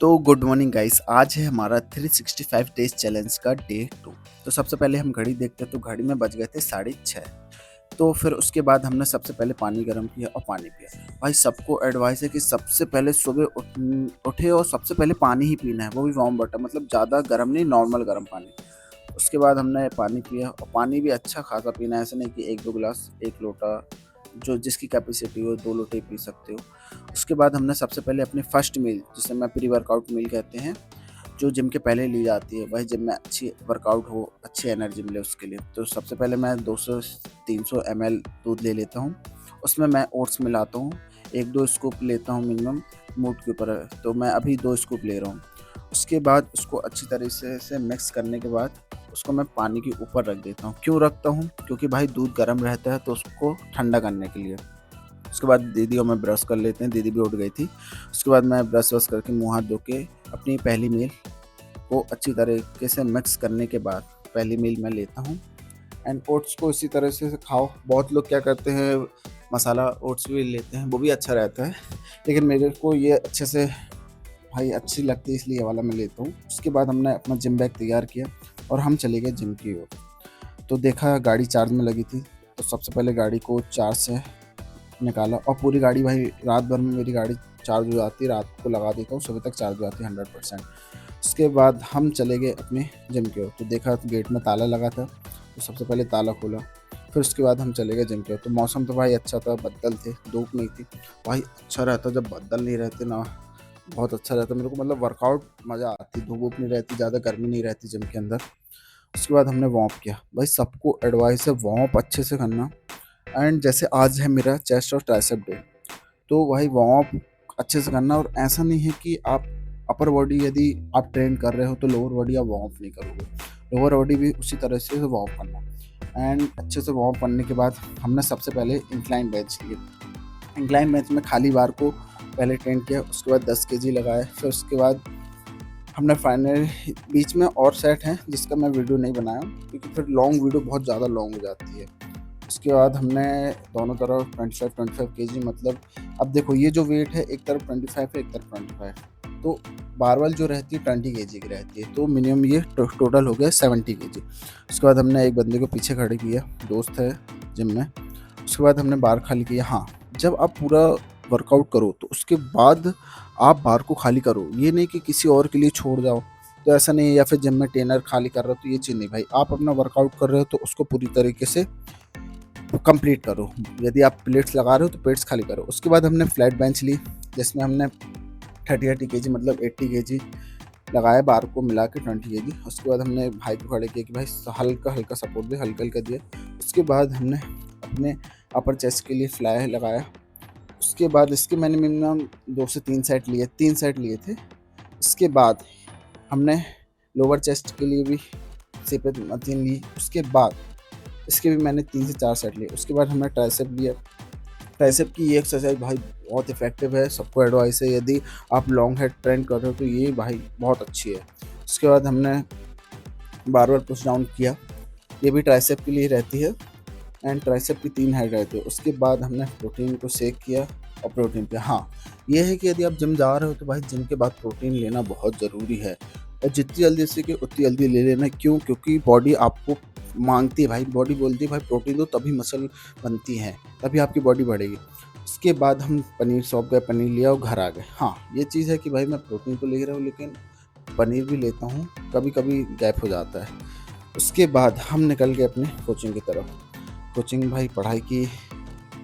तो good morning guys. आज है हमारा 365 डेज चैलेंज का डे 2। तो सबसे पहले हम घड़ी देखते हैं, तो घड़ी में बज गए थे 6:30। तो फिर उसके बाद हमने सबसे पहले पानी गर्म किया और पानी पिया। भाई सबको एडवाइस है कि सबसे पहले सुबह उठे और सबसे पहले पानी ही पीना है, वो भी वार्म वाटर, मतलब ज़्यादा गर्म नहीं, नॉर्मल गर्म पानी। उसके बाद हमने पानी पिया और पानी भी अच्छा खासा पीना है, ऐसा नहीं कि 1-2 गिलास, 1 लोटा, जो जिसकी कैपेसिटी हो 2 लोटे पी सकते हो। उसके बाद हमने सबसे पहले अपनी फर्स्ट मील, जिसे मैं प्री वर्कआउट मील कहते हैं, जो जिम के पहले ली जाती है, वही जिम में अच्छी वर्कआउट हो, अच्छी एनर्जी मिले उसके लिए। तो सबसे पहले मैं 200-300 ml दूध ले लेता हूँ। उसमें मैं ओट्स मिलाता हूँ, 1-2 स्कूप लेता हूँ मिनिमम, मूड के ऊपर है। तो मैं अभी 2 स्कूप ले रहा हूँ। उसके बाद उसको अच्छी तरीके से मिक्स करने के बाद उसको मैं पानी के ऊपर रख देता हूँ। क्यों रखता हूँ? क्योंकि भाई दूध गर्म रहता है, तो उसको ठंडा करने के लिए। उसके बाद दीदी और मैं ब्रश कर लेते हैं, दीदी भी उठ गई थी। उसके बाद मैं ब्रश वश करके मुँह हाथ धो के अपनी पहली मील को अच्छी तरीके से मिक्स करने के बाद पहली मील मैं लेता हूँ। एंड ओट्स को इसी तरह से खाओ। बहुत लोग क्या करते हैं, मसाला ओट्स भी लेते हैं, वो भी अच्छा रहता है, लेकिन मेरे को ये अच्छे से भाई अच्छी लगती है, इसलिए ये वाला मैं लेता हूँ। उसके बाद हमने अपना जिम बैग तैयार किया और हम चले गए जिम की ओर। तो देखा गाड़ी चार्ज में लगी थी, तो सबसे पहले गाड़ी को चार्ज से निकाला और पूरी गाड़ी, भाई रात भर में मेरी गाड़ी चार्ज हो जाती है, रात को लगा देता हूँ, सुबह तक चार्ज हो जाती है 100%। उसके बाद हम चले गए अपने जिम की ओर। तो देखा गेट में ताला लगा था, तो सबसे पहले ताला खोला, फिर उसके बाद हम चले गए जिम की ओर। तो मौसम तो भाई अच्छा था, बदल थे, धूप नहीं थी। भाई अच्छा रहता जब बदल नहीं रहते ना, बहुत अच्छा रहता मेरे को, मतलब वर्कआउट मज़ा आती, धूप वूप नहीं रहती, ज़्यादा गर्मी नहीं रहती जिम के अंदर। उसके बाद हमने वार्म अप किया। भाई सबको एडवाइस है वार्म अप अच्छे से करना। एंड जैसे आज है मेरा चेस्ट और ट्राइसेप डे, तो भाई वार्म अप अच्छे से करना। और ऐसा नहीं है कि आप अपर बॉडी यदि आप ट्रेन कर रहे हो तो लोअर बॉडी आप वार्म अप नहीं करोगे, लोअर बॉडी भी उसी तरह से वार्म अप करना। एंड अच्छे से वार्म अप करने के बाद हमने सबसे पहले इंक्लाइन बेंच लिए। इंक्लाइन बेंच में खाली बार को पहले ट्रेन किया, उसके बाद 10 kg लगाए। फिर उसके बाद हमने फाइनल बीच में और सेट हैं जिसका मैं वीडियो नहीं बनाया, क्योंकि फिर लॉन्ग वीडियो बहुत ज़्यादा लॉन्ग हो जाती है। उसके बाद हमने दोनों तरफ 25-25 kg, मतलब अब देखो ये जो वेट है, एक तरफ 25 है, एक तरफ 25, तो बारबल जो रहती है 20 kg की रहती है, तो मिनिमम ये टोटल हो गया 70 kg। उसके बाद हमने एक बंदे को पीछे खड़े किया, दोस्त है जिम में। उसके बाद हमने बार खाली किया। हाँ, जब आप पूरा वर्कआउट करो तो उसके बाद आप बार को खाली करो, ये नहीं कि किसी और के लिए छोड़ जाओ। तो ऐसा नहीं है, या फिर जिम में ट्रेनर खाली कर रहा हो तो ये चीज़ नहीं। भाई आप अपना वर्कआउट कर रहे हो तो उसको पूरी तरीके से कंप्लीट करो। यदि आप प्लेट्स लगा रहे हो तो प्लेट्स खाली करो। उसके बाद हमने फ्लैट बेंच ली, जिसमें हमने 30 kg, मतलब 80 kg लगाया, बार को मिला के 20 kg। उसके बाद हमने भाई को खड़े किया कि भाई हल्का हल्का सपोर्ट दे, हल्का हल्का दिया। उसके बाद हमने अपने अपर चेस्ट के लिए फ्लाई लगाया। उसके बाद इसके मैंने मिनिमम 2 से 3 सेट लिए, 3 सेट लिए थे। इसके बाद हमने लोअर चेस्ट के लिए भी सिर्फ 3 ली। उसके बाद इसके भी मैंने 3 से 4 सेट लिए। उसके बाद हमने ट्राइसेप लिया। ट्राइसेप की ये एक्सरसाइज भाई बहुत इफेक्टिव है, सबको एडवाइस है, यदि आप लॉन्ग हेड ट्रेन कर रहे हो तो ये भाई बहुत अच्छी है। उसके बाद हमने बार बार पुश डाउन किया, ये भी ट्राइसेप के लिए रहती है। एंड ट्राइसेप की 3 हेड रहती है। उसके बाद हमने प्रोटीन को शेक किया और प्रोटीन पे, हाँ ये है कि यदि आप जिम जा रहे हो तो भाई जिम के बाद प्रोटीन लेना बहुत ज़रूरी है, और जितनी जल्दी से उतनी जल्दी ले लेना। क्यों? क्योंकि बॉडी आपको मांगती है, भाई बॉडी बोलती है भाई प्रोटीन दो, तभी मसल बनती है, तभी आपकी बॉडी बढ़ेगी। उसके बाद हम पनीर शॉप गए, पनीर लिया और घर आ गए। हाँ ये चीज़ है कि भाई मैं प्रोटीन तो ले रहा हूँ, लेकिन पनीर भी लेता हूँ, कभी कभी गैप हो जाता है। उसके बाद हम निकल गए अपने कोचिंग की तरफ। कोचिंग भाई पढ़ाई की।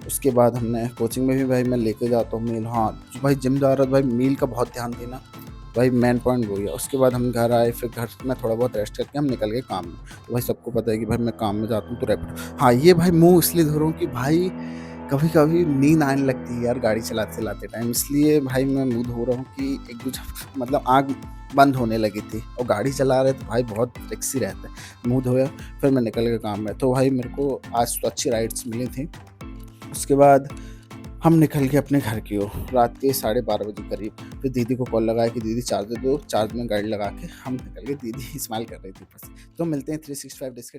उसके बाद हमने कोचिंग में भी भाई मैं लेके जाता हूँ मील। हाँ जो भाई जिम जा रहा था भाई, मील का बहुत ध्यान देना, भाई मेन पॉइंट वो ही है। उसके बाद हम घर आए, फिर घर में थोड़ा बहुत रेस्ट करके हम निकल गए काम में। तो भाई सबको पता है कि भाई मैं काम में जाता हूँ तो रैपिडो। हाँ ये भाई मुँह इसलिए धो रहा हूँ कि भाई कभी कभी नींद आने लगती है यार गाड़ी चलाते चलाते टाइम, इसलिए भाई मैं मुँह धो रहा हूँ कि एक दो मतलब आँख बंद होने लगी थी और गाड़ी चला रहे तो भाई बहुत रिक्सी रहता है। मुँह धोया, फिर मैं निकल गया काम में। तो भाई मेरे को आज तो अच्छी राइड्स मिली थी। उसके बाद हम निकल गए अपने घर की ओर रात के 12:30 बजे करीब। फिर दीदी को कॉल लगाया कि दीदी चार्ज दे दो, चार्ज में गाड़ी लगा के हम निकल गए। दीदी स्माइल कर रही थी ऊपर से। तो मिलते हैं 365 डेज के